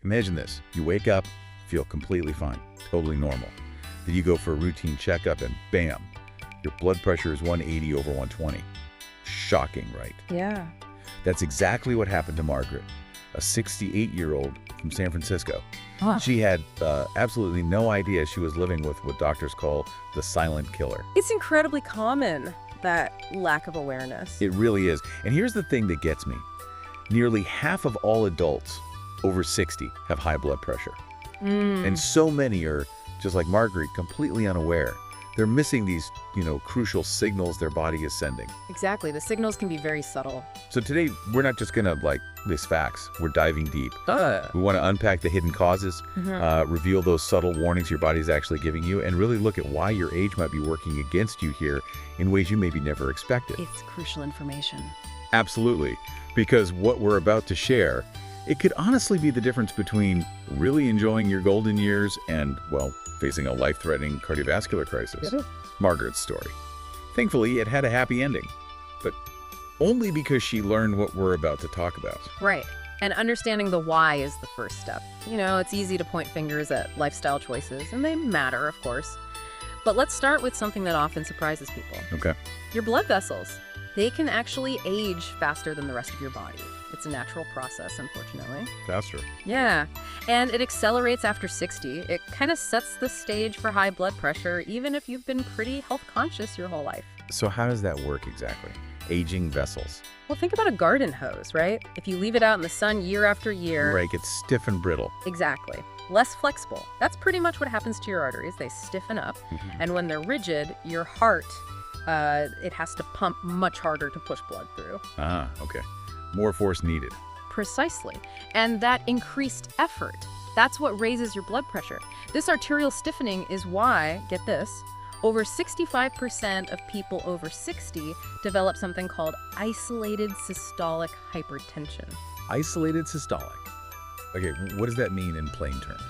Imagine this. You wake up, feel completely fine, totally normal. Then you go for a routine checkup and bam, your blood pressure is 180 over 120. Shocking, right? Yeah. That's exactly what happened to Margaret, a 68-year-old from San Francisco. Huh. She had absolutely no idea she was living with what doctors call the silent killer. It's incredibly common, that lack of awareness. It really is. And here's the thing that gets me. Nearly half of all adults over 60 have high blood pressure. And so many are, just like Margaret, completely unaware. They're missing these, crucial signals their body is sending. Exactly. The signals can be very subtle. So today, we're not just gonna, list facts. We're diving deep. We want to unpack the hidden causes, reveal those subtle warnings your body's actually giving you, and really look at why your age might be working against you here in ways you maybe never expected. It's crucial information. Absolutely. Because what we're about to share, it could honestly be the difference between really enjoying your golden years and, well, facing a life-threatening cardiovascular crisis. Margaret's story. Thankfully, it had a happy ending, but only because she learned what we're about to talk about. Right. And understanding the why is the first step. It's easy to point fingers at lifestyle choices, and they matter, of course. But let's start with something that often surprises people. Okay. Your blood vessels. They can actually age faster than the rest of your body. It's a natural process, unfortunately. Faster. Yeah, and it accelerates after 60. It kind of sets the stage for high blood pressure, even if you've been pretty health conscious your whole life. So how does that work exactly? Aging vessels. Well, think about a garden hose, right? If you leave it out in the sun year after year. Right, it's stiff and brittle. Exactly. Less flexible. That's pretty much what happens to your arteries. They stiffen up, and when they're rigid, your heart, it has to pump much harder to push blood through. Ah, okay. More force needed. Precisely. And that increased effort, that's what raises your blood pressure. This arterial stiffening is why, get this, over 65% of people over 60 develop something called isolated systolic hypertension. Isolated systolic. Okay, what does that mean in plain terms?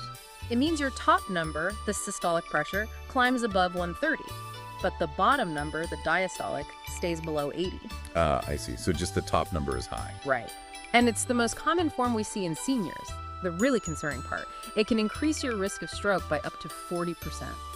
It means your top number, the systolic pressure, climbs above 130. But the bottom number, the diastolic, stays below 80. I see. So just the top number is high. Right. And it's the most common form we see in seniors. The really concerning part. It can increase your risk of stroke by up to 40%.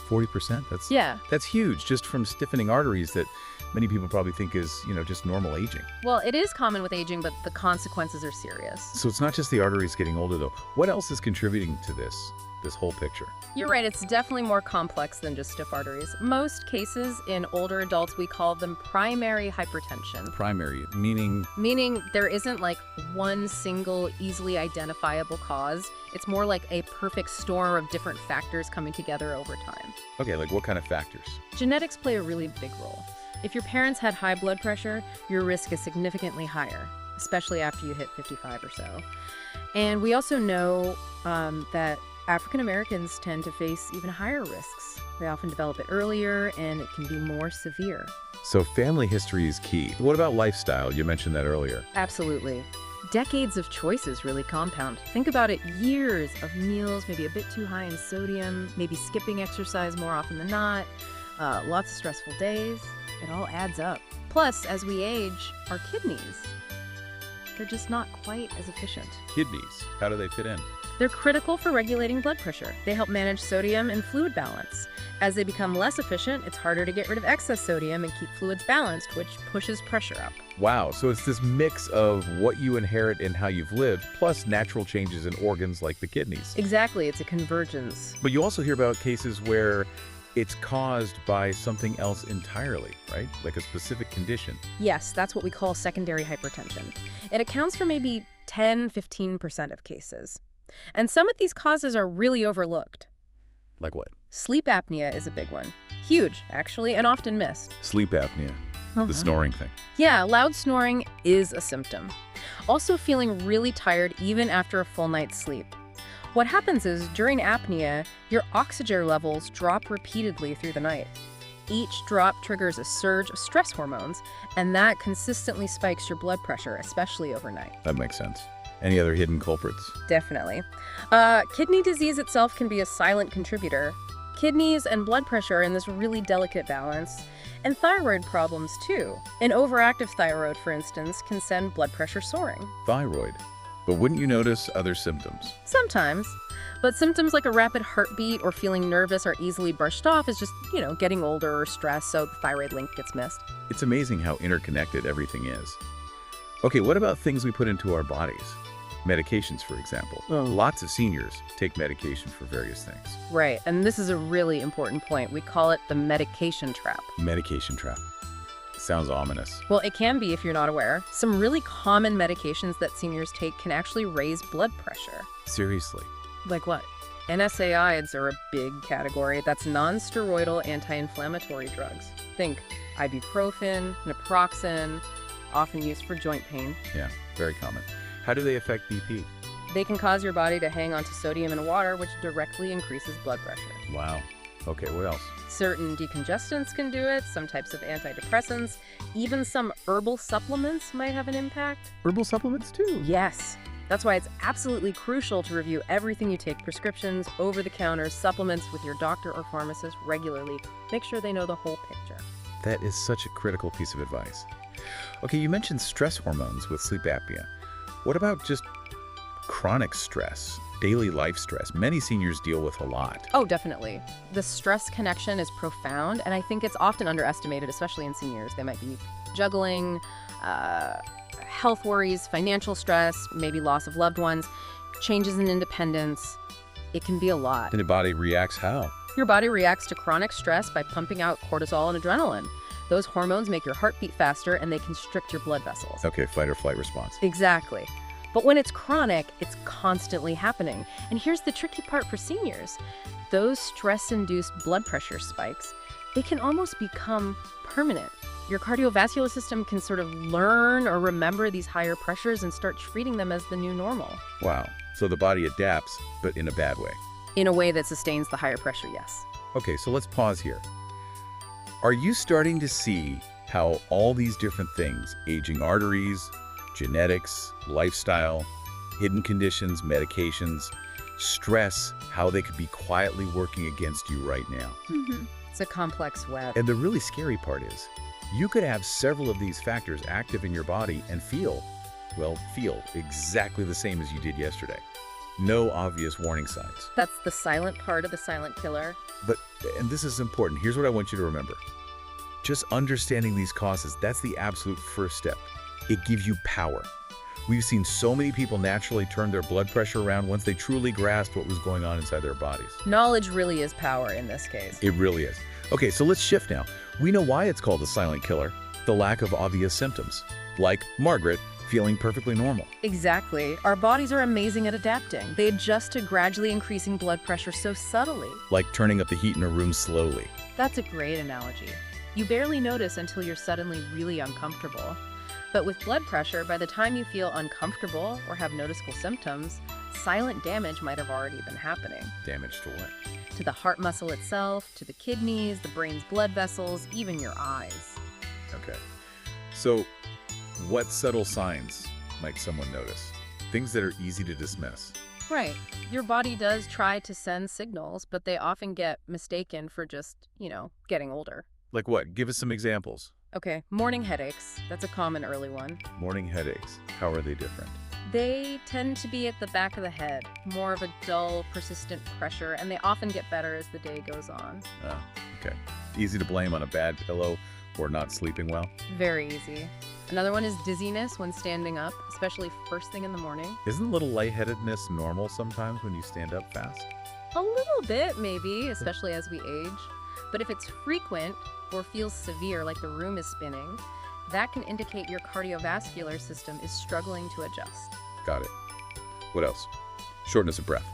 40%? That's huge, just from stiffening arteries that many people probably think is, just normal aging. Well, it is common with aging, but the consequences are serious. So it's not just the arteries getting older, though. What else is contributing to this whole picture? You're right, it's definitely more complex than just stiff arteries. Most cases in older adults, we call them primary hypertension. Primary, meaning? Meaning there isn't one single easily identifiable cause. It's more like a perfect storm of different factors coming together over time. Okay, like what kind of factors? Genetics play a really big role. If your parents had high blood pressure, your risk is significantly higher, especially after you hit 55 or so. And we also know that African Americans tend to face even higher risks. They often develop it earlier, and it can be more severe. So family history is key. What about lifestyle? You mentioned that earlier. Absolutely. Decades of choices really compound. Think about it, years of meals, maybe a bit too high in sodium, maybe skipping exercise more often than not, lots of stressful days. It all adds up. Plus, as we age, our kidneys, they're just not quite as efficient. Kidneys, how do they fit in? They're critical for regulating blood pressure. They help manage sodium and fluid balance. As they become less efficient, it's harder to get rid of excess sodium and keep fluids balanced, which pushes pressure up. Wow, so it's this mix of what you inherit and how you've lived, plus natural changes in organs like the kidneys. Exactly, it's a convergence. But you also hear about cases where it's caused by something else entirely, right? Like a specific condition. Yes, that's what we call secondary hypertension. It accounts for maybe 10–15% of cases. And some of these causes are really overlooked. Like what? Sleep apnea is a big one. Huge, actually, and often missed. Sleep apnea, the snoring thing. Yeah, loud snoring is a symptom. Also feeling really tired even after a full night's sleep. What happens is, during apnea, your oxygen levels drop repeatedly through the night. Each drop triggers a surge of stress hormones, and that consistently spikes your blood pressure, especially overnight. That makes sense. Any other hidden culprits? Definitely. Kidney disease itself can be a silent contributor. Kidneys and blood pressure are in this really delicate balance. And thyroid problems, too. An overactive thyroid, for instance, can send blood pressure soaring. Thyroid. But wouldn't you notice other symptoms? Sometimes. But symptoms like a rapid heartbeat or feeling nervous are easily brushed off as just, getting older or stress, so the thyroid link gets missed. It's amazing how interconnected everything is. Okay, what about things we put into our bodies? Medications, for example. Lots of seniors take medication for various things. Right, and this is a really important point. We call it the medication trap. Medication trap. Sounds ominous. Well, it can be if you're not aware. Some really common medications that seniors take can actually raise blood pressure. Seriously? Like what? NSAIDs are a big category. That's non-steroidal anti-inflammatory drugs. Think ibuprofen, naproxen, often used for joint pain. Yeah, very common. How do they affect BP? They can cause your body to hang on to sodium in water, which directly increases blood pressure. Wow. Okay, what else? Certain decongestants can do it, some types of antidepressants, even some herbal supplements might have an impact. Herbal supplements too? Yes. That's why it's absolutely crucial to review everything you take, prescriptions, over-the-counter, supplements with your doctor or pharmacist regularly. Make sure they know the whole picture. That is such a critical piece of advice. Okay, you mentioned stress hormones with sleep apnea. What about just chronic stress, daily life stress? Many seniors deal with a lot. Oh, definitely. The stress connection is profound, and I think it's often underestimated, especially in seniors. They might be juggling health worries, financial stress, maybe loss of loved ones, changes in independence. It can be a lot. And the body reacts how? Your body reacts to chronic stress by pumping out cortisol and adrenaline. Those hormones make your heart beat faster and they constrict your blood vessels. Okay, fight or flight response. Exactly. But when it's chronic, it's constantly happening. And here's the tricky part for seniors. Those stress-induced blood pressure spikes, they can almost become permanent. Your cardiovascular system can sort of learn or remember these higher pressures and start treating them as the new normal. Wow. So the body adapts, but in a bad way. In a way that sustains the higher pressure, yes. Okay, so let's pause here. Are you starting to see how all these different things, aging arteries, genetics, lifestyle, hidden conditions, medications, stress, how they could be quietly working against you right now? It's a complex web. And the really scary part is, you could have several of these factors active in your body and feel exactly the same as you did yesterday. No obvious warning signs. That's the silent part of the silent killer. And this is important, here's what I want you to remember. Just understanding these causes, that's the absolute first step. It gives you power. We've seen so many people naturally turn their blood pressure around once they truly grasped what was going on inside their bodies. Knowledge really is power in this case. It really is. Okay, so let's shift now. We know why it's called a silent killer, the lack of obvious symptoms, like Margaret feeling perfectly normal. Exactly. Our bodies are amazing at adapting. They adjust to gradually increasing blood pressure so subtly. Like turning up the heat in a room slowly. That's a great analogy. You barely notice until you're suddenly really uncomfortable. But with blood pressure, by the time you feel uncomfortable or have noticeable symptoms, silent damage might have already been happening. Damage to what? To the heart muscle itself, to the kidneys, the brain's blood vessels, even your eyes. Okay. So, what subtle signs might someone notice? Things that are easy to dismiss. Right. Your body does try to send signals, but they often get mistaken for just, getting older. Like what? Give us some examples. Okay, morning headaches. That's a common early one. Morning headaches. How are they different? They tend to be at the back of the head, more of a dull, persistent pressure, and they often get better as the day goes on. Oh, okay. Easy to blame on a bad pillow or not sleeping well? Very easy. Another one is dizziness when standing up, especially first thing in the morning. Isn't a little lightheadedness normal sometimes when you stand up fast? A little bit, maybe, especially as we age. But if it's frequent or feels severe, like the room is spinning, that can indicate your cardiovascular system is struggling to adjust. Got it. What else? Shortness of breath.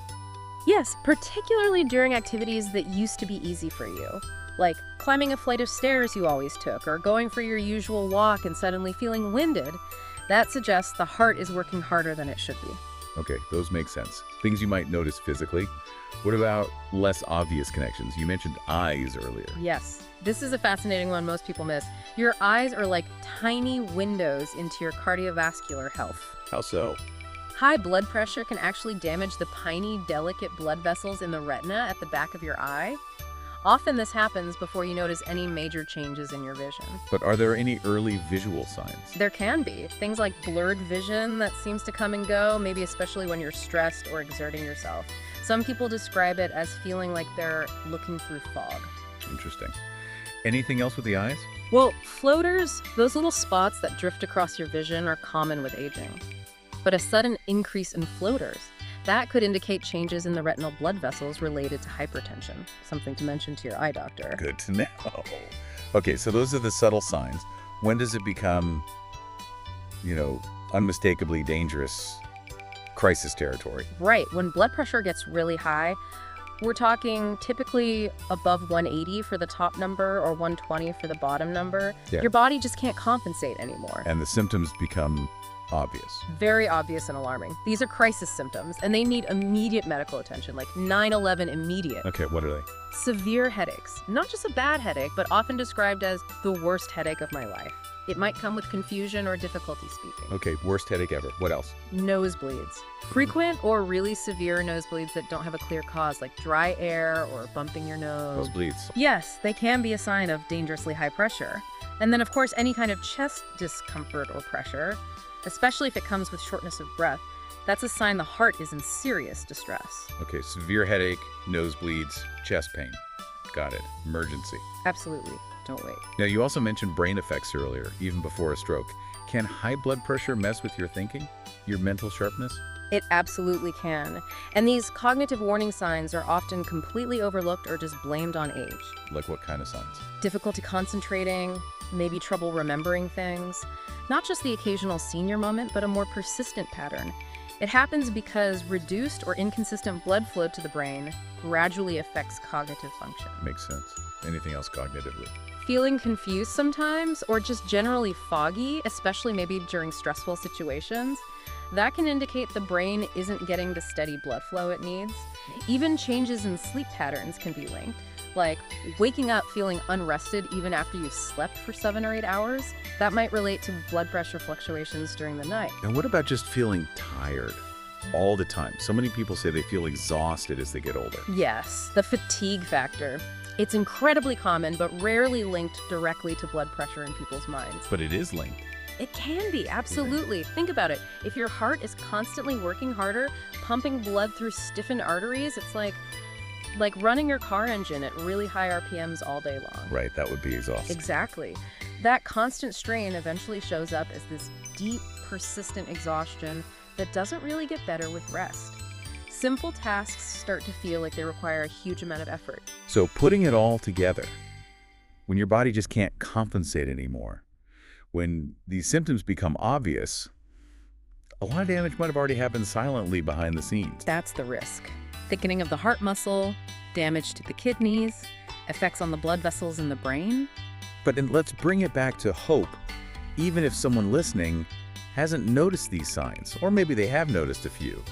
Yes, particularly during activities that used to be easy for you, like climbing a flight of stairs you always took, or going for your usual walk and suddenly feeling winded. That suggests the heart is working harder than it should be. Okay, those make sense. Things you might notice physically. What about less obvious connections? You mentioned eyes earlier. Yes, this is a fascinating one most people miss. Your eyes are like tiny windows into your cardiovascular health. How so? High blood pressure can actually damage the tiny, delicate blood vessels in the retina at the back of your eye. Often this happens before you notice any major changes in your vision. But are there any early visual signs? There can be. Things like blurred vision that seems to come and go, maybe especially when you're stressed or exerting yourself. Some people describe it as feeling like they're looking through fog. Interesting. Anything else with the eyes? Well, floaters, those little spots that drift across your vision, are common with aging. But a sudden increase in floaters, that could indicate changes in the retinal blood vessels related to hypertension. Something to mention to your eye doctor. Good to know. Okay, so those are the subtle signs. When does it become, unmistakably dangerous crisis territory? Right. When blood pressure gets really high, we're talking typically above 180 for the top number or 120 for the bottom number. Yeah. Your body just can't compensate anymore. And the symptoms become obvious. Very obvious and alarming. These are crisis symptoms, and they need immediate medical attention, like 911 immediate. Okay, what are they? Severe headaches. Not just a bad headache, but often described as the worst headache of my life. It might come with confusion or difficulty speaking. Okay, worst headache ever. What else? Nosebleeds. Frequent or really severe nosebleeds that don't have a clear cause, like dry air or bumping your nose. Nosebleeds. Yes, they can be a sign of dangerously high pressure. And then, of course, any kind of chest discomfort or pressure, especially if it comes with shortness of breath, that's a sign the heart is in serious distress. Okay, severe headache, nosebleeds, chest pain. Got it. Emergency. Absolutely. Don't wait. Now, you also mentioned brain effects earlier, even before a stroke. Can high blood pressure mess with your thinking, your mental sharpness? It absolutely can. And these cognitive warning signs are often completely overlooked or just blamed on age. Like what kind of signs? Difficulty concentrating, maybe trouble remembering things. Not just the occasional senior moment, but a more persistent pattern. It happens because reduced or inconsistent blood flow to the brain gradually affects cognitive function. Makes sense. Anything else cognitively? Feeling confused sometimes, or just generally foggy, especially maybe during stressful situations, that can indicate the brain isn't getting the steady blood flow it needs. Even changes in sleep patterns can be linked, like waking up feeling unrested even after you've slept for 7 or 8 hours. That might relate to blood pressure fluctuations during the night. And what about just feeling tired all the time? So many people say they feel exhausted as they get older. Yes, the fatigue factor. It's incredibly common, but rarely linked directly to blood pressure in people's minds. But it is linked. It can be, absolutely. Think about it. If your heart is constantly working harder, pumping blood through stiffened arteries, it's like running your car engine at really high RPMs all day long. Right, that would be exhausting. Exactly. That constant strain eventually shows up as this deep, persistent exhaustion that doesn't really get better with rest. Simple tasks start to feel like they require a huge amount of effort. So putting it all together, when your body just can't compensate anymore, when these symptoms become obvious, a lot of damage might have already happened silently behind the scenes. That's the risk. Thickening of the heart muscle, damage to the kidneys, effects on the blood vessels in the brain. But let's bring it back to hope. Even if someone listening hasn't noticed these signs, or maybe they have noticed a few,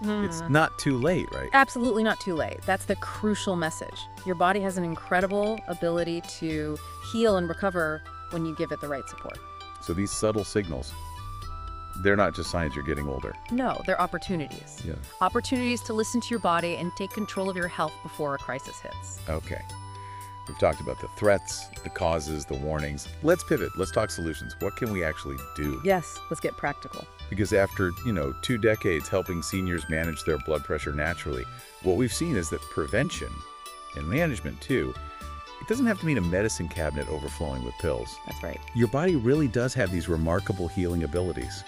it's not too late, right? Absolutely not too late. That's the crucial message. Your body has an incredible ability to heal and recover when you give it the right support. So these subtle signals, they're not just signs you're getting older. No, they're opportunities. Yeah. Opportunities to listen to your body and take control of your health before a crisis hits. Okay. We've talked about the threats, the causes, the warnings. Let's pivot. Let's talk solutions. What can we actually do? Yes, let's get practical. Because after, 2 decades helping seniors manage their blood pressure naturally, what we've seen is that prevention, and management too, it doesn't have to mean a medicine cabinet overflowing with pills. That's right. Your body really does have these remarkable healing abilities.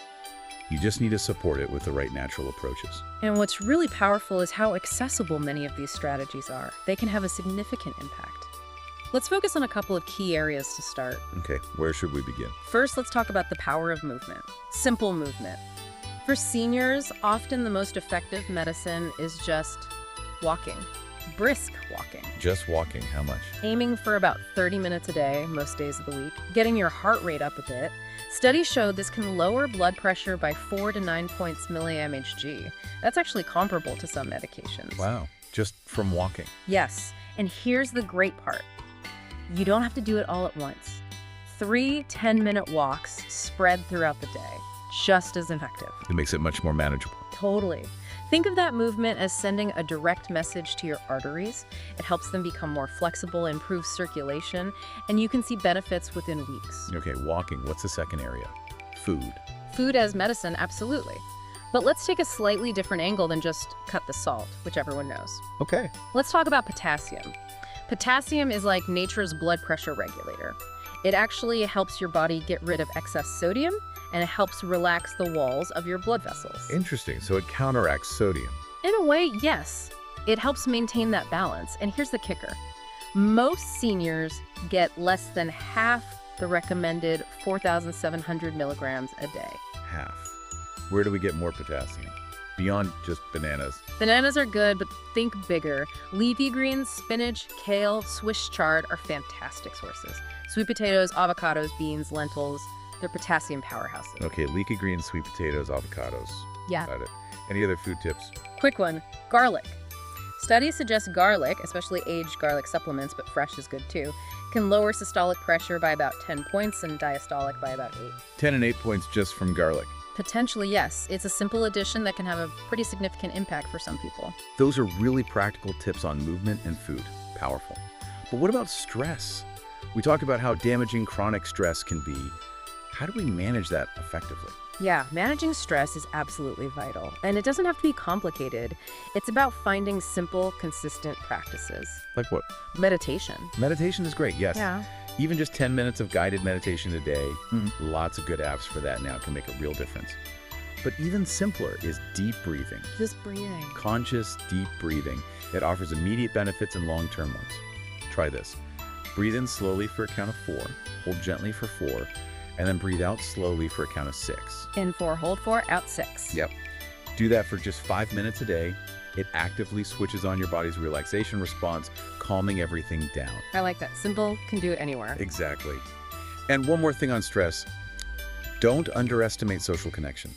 You just need to support it with the right natural approaches. And what's really powerful is how accessible many of these strategies are. They can have a significant impact. Let's focus on a couple of key areas to start. Okay, where should we begin? First, let's talk about the power of movement. Simple movement. For seniors, often the most effective medicine is just walking. Brisk walking. Just walking, how much? Aiming for about 30 minutes a day, most days of the week. Getting your heart rate up a bit. Studies show this can lower blood pressure by 4 to 9 points mmHg. That's actually comparable to some medications. Wow, just from walking. Yes, and here's the great part. You don't have to do it all at once. 3 10-minute walks spread throughout the day, just as effective. It makes it much more manageable. Totally. Think of that movement as sending a direct message to your arteries. It helps them become more flexible, improves circulation, and you can see benefits within weeks. Okay, walking. What's the second area? Food. Food as medicine, absolutely. But let's take a slightly different angle than just cut the salt, which everyone knows. Okay. Let's talk about potassium. Potassium is like nature's blood pressure regulator. It actually helps your body get rid of excess sodium, and it helps relax the walls of your blood vessels. Interesting. So it counteracts sodium. In a way, yes. It helps maintain that balance. And here's the kicker. Most seniors get less than half the recommended 4,700 milligrams a day. Half. Where do we get more potassium? Beyond just bananas. Bananas are good, but think bigger. Leafy greens, spinach, kale, Swiss chard are fantastic sources. Sweet potatoes, avocados, beans, lentils, they're potassium powerhouses. Okay, leafy greens, sweet potatoes, avocados. Yeah. Got it. Any other food tips? Quick one, garlic. Studies suggest garlic, especially aged garlic supplements, but fresh is good too, can lower systolic pressure by about 10 points and diastolic by about 8. 10 and 8 points just from garlic. Potentially, yes. It's a simple addition that can have a pretty significant impact for some people. Those are really practical tips on movement and food. Powerful. But what about stress? We talked about how damaging chronic stress can be. How do we manage that effectively? Yeah, managing stress is absolutely vital. And it doesn't have to be complicated. It's about finding simple, consistent practices. Like what? Meditation. Meditation is great, yes. Yeah. Even just 10 minutes of guided meditation a day, lots of good apps for that now can make a real difference. But even simpler is deep breathing. Just breathing. Conscious, deep breathing. It offers immediate benefits and long-term ones. Try this. Breathe in slowly for a count of 4, hold gently for 4, and then breathe out slowly for a count of 6. In 4, hold 4, out 6. Yep. Do that for just 5 minutes a day. It actively switches on your body's relaxation response, calming everything down. I like that. Simple, can do it anywhere. Exactly. And one more thing on stress. Don't underestimate social connection.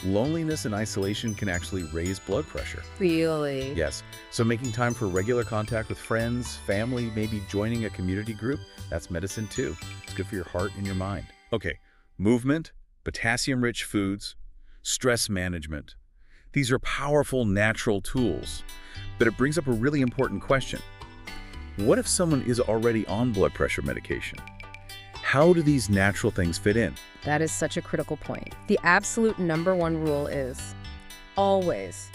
Loneliness and isolation can actually raise blood pressure. Really? Yes. So making time for regular contact with friends, family, maybe joining a community group, that's medicine too. It's good for your heart and your mind. Okay, movement, potassium-rich foods, stress management. These are powerful natural tools, but it brings up a really important question. What if someone is already on blood pressure medication? How do these natural things fit in? That is such a critical point. The absolute #1 rule is always,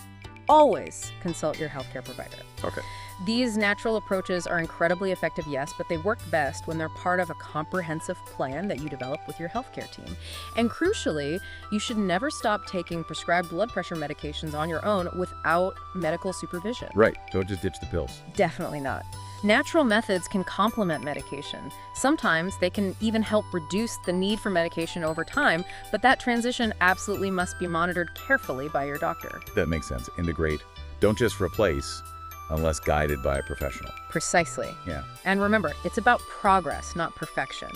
always consult your healthcare provider. Okay. These natural approaches are incredibly effective, yes, but they work best when they're part of a comprehensive plan that you develop with your healthcare team. And crucially, you should never stop taking prescribed blood pressure medications on your own without medical supervision. Right. Don't just ditch the pills. Definitely not. Natural methods can complement medication. Sometimes they can even help reduce the need for medication over time, but that transition absolutely must be monitored carefully by your doctor. That makes sense. Integrate. Don't just replace unless guided by a professional. Precisely. Yeah. And remember, it's about progress, not perfection.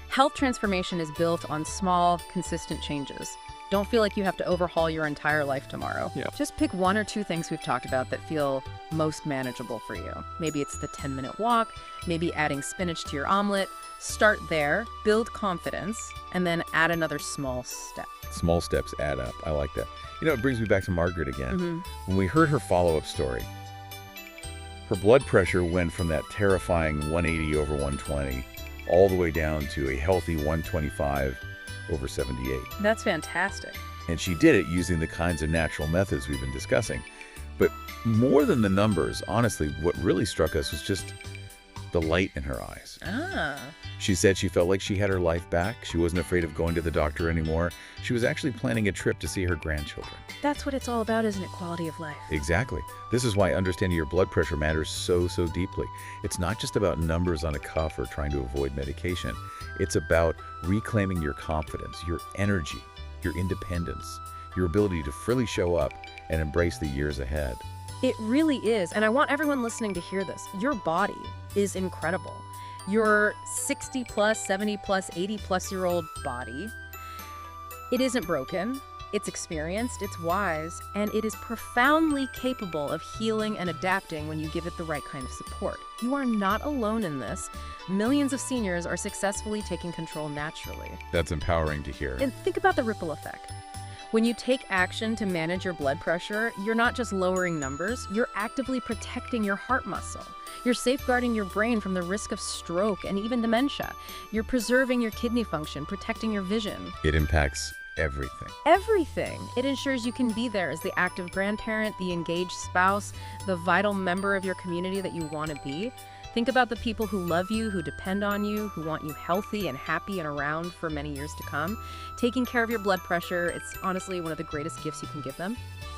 Health transformation is built on small, consistent changes. Don't feel like you have to overhaul your entire life tomorrow. Yeah. Just pick 1 or 2 things we've talked about that feel most manageable for you. Maybe it's the 10-minute walk, maybe adding spinach to your omelet. Start there, build confidence, and then add another small step. Small steps add up. I like that. You know, it brings me back to Margaret again. When we heard her follow-up story, her blood pressure went from that terrifying 180 over 120 all the way down to a healthy 125 over 78. That's fantastic. And she did it using the kinds of natural methods we've been discussing. But more than the numbers, honestly, what really struck us was just the light in her eyes. She said she felt like she had her life back. She wasn't afraid of going to the doctor anymore. She was actually planning a trip to see her grandchildren. That's what it's all about, isn't it? Quality of life. Exactly. This is why understanding your blood pressure matters so deeply. It's not just about numbers on a cuff or trying to avoid medication. It's about reclaiming your confidence, your energy, your independence, your ability to freely show up and embrace the years ahead. It really is. And I want everyone listening to hear this. Your body is incredible. Your 60 plus, 70 plus, 80 plus year old body, it isn't broken. It's experienced, it's wise, and it is profoundly capable of healing and adapting when you give it the right kind of support. You are not alone in this. Millions of seniors are successfully taking control naturally. That's empowering to hear. And think about the ripple effect. When you take action to manage your blood pressure, you're not just lowering numbers, you're actively protecting your heart muscle. You're safeguarding your brain from the risk of stroke and even dementia. You're preserving your kidney function, protecting your vision. It impacts everything. Everything. It ensures you can be there as the active grandparent, the engaged spouse, the vital member of your community that you want to be. Think about the people who love you, who depend on you, who want you healthy and happy and around for many years to come. Taking care of your blood pressure, it's honestly one of the greatest gifts you can give them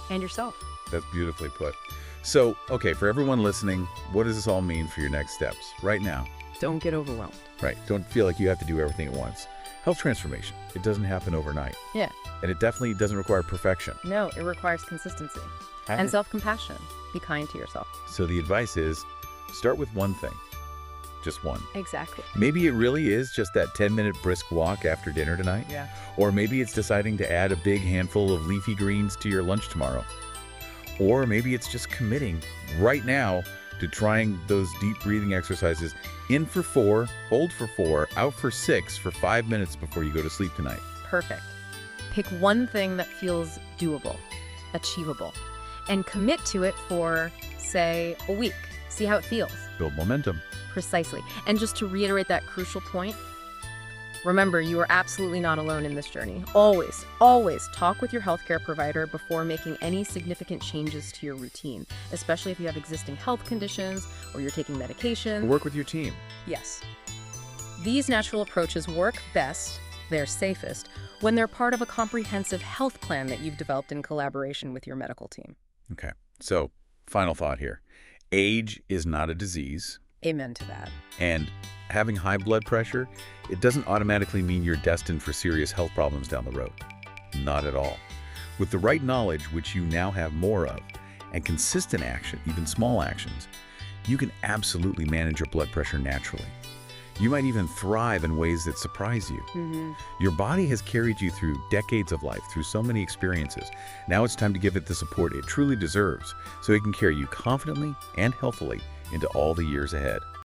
and yourself. That's beautifully put. So, okay, for everyone listening, what does this all mean for your next steps right now? Don't get overwhelmed. Right. Don't feel like you have to do everything at once. Health transformation, it doesn't happen overnight. Yeah. And it definitely doesn't require perfection. No, it requires consistency and self-compassion. Be kind to yourself. So the advice is, start with one thing. Just one. Exactly. Maybe it really is just that 10-minute brisk walk after dinner tonight. Yeah. Or maybe it's deciding to add a big handful of leafy greens to your lunch tomorrow. Or maybe it's just committing right now to trying those deep breathing exercises in for 4, hold for 4, out for 6 for 5 minutes before you go to sleep tonight. Perfect. Pick one thing that feels doable, achievable, and commit to it for, say, a week. See how it feels. Build momentum. Precisely. And just to reiterate that crucial point, remember, you are absolutely not alone in this journey. Always, always talk with your healthcare provider before making any significant changes to your routine, especially if you have existing health conditions or you're taking medication. Work with your team. Yes. These natural approaches work best, they're safest, when they're part of a comprehensive health plan that you've developed in collaboration with your medical team. Okay. So, final thought here. Age is not a disease. Amen to that. And having high blood pressure, it doesn't automatically mean you're destined for serious health problems down the road. Not at all. With the right knowledge, which you now have more of, and consistent action, even small actions, you can absolutely manage your blood pressure naturally. You might even thrive in ways that surprise you. Your body has carried you through decades of life, through so many experiences. Now it's time to give it the support it truly deserves so it can carry you confidently and healthily into all the years ahead.